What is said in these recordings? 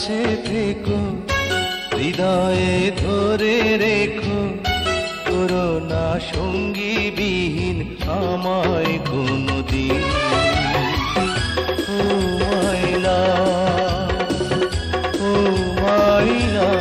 কাছে থেকো, হৃদয়ে ধরে রেখো, করো না সঙ্গী বিহীন আমায় কোনদিন। ও মাই লাভ, ও মাই লাভ।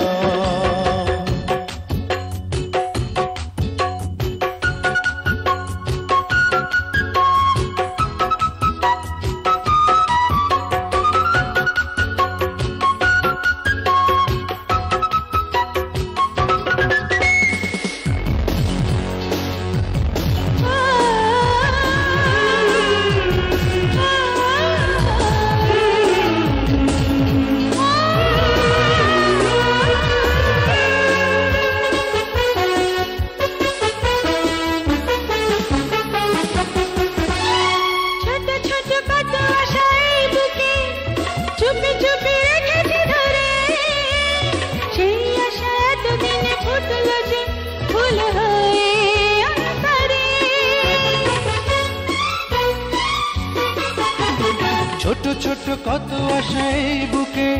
ছোট ছোট কত আশা এই বুকে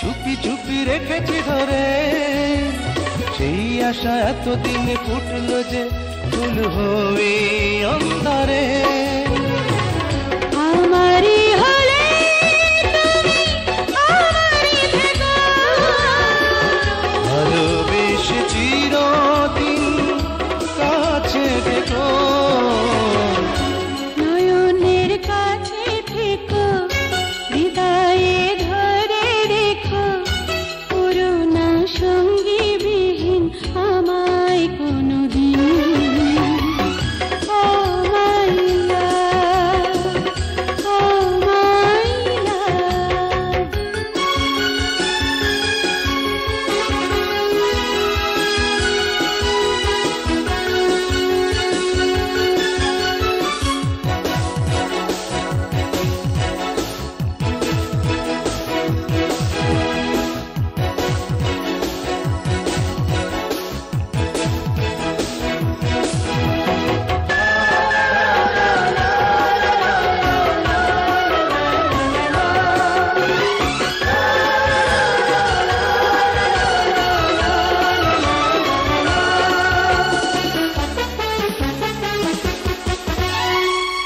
চুপি চুপি রেখেছি ধরে, সেই আশা এতদিনে ফুটলো যে ফুল হয়ে অন্তরে। আমারই হলে তুমি আমারই থেকো, ভালোবেসে চিরদিন কাছে থেকো, নয়নের কাছে থেকো, হৃদয়ে ধরে রেখো, করুণা সঙ্গী বিহীন আমায় কোনদিন। ও মাই লাভ, ও মাই লাভ।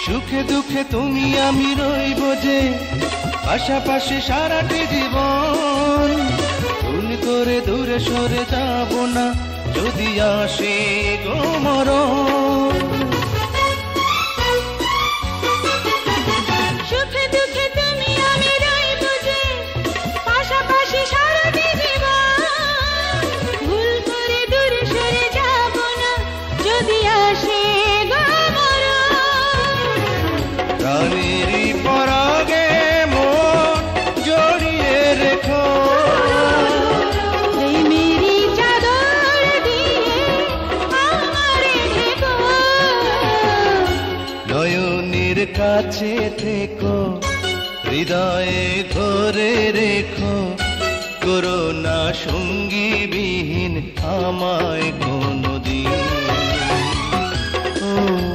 সুখে দুঃখে তুমি আমি রইব যে পাশাপাশি সারাটি জীবন, ভুল করে দূরে সরে যাব না যদি আসে গো মরণ। সুখে দুঃখে তুমি আমি রইব যে পাশাপাশি সারাটি জীবন, ভুল করে দূরে সরে যাব না যদি আসে গো মরণ। প্রাণেরই পরাগে মন জড়িয়ে রেখো, প্রেমেরই চাদর দিয়ে আমারে ঢেকো, নয়নের কাছে থেকো, হৃদয়ে ধরে রেখো, করো না সঙ্গী বিহীন আমায় কোনদিন। ও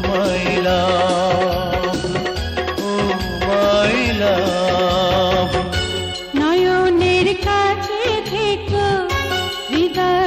মাই লাভ, ও মাই লাভ। নয়নের কাছে থেকো, হৃদয়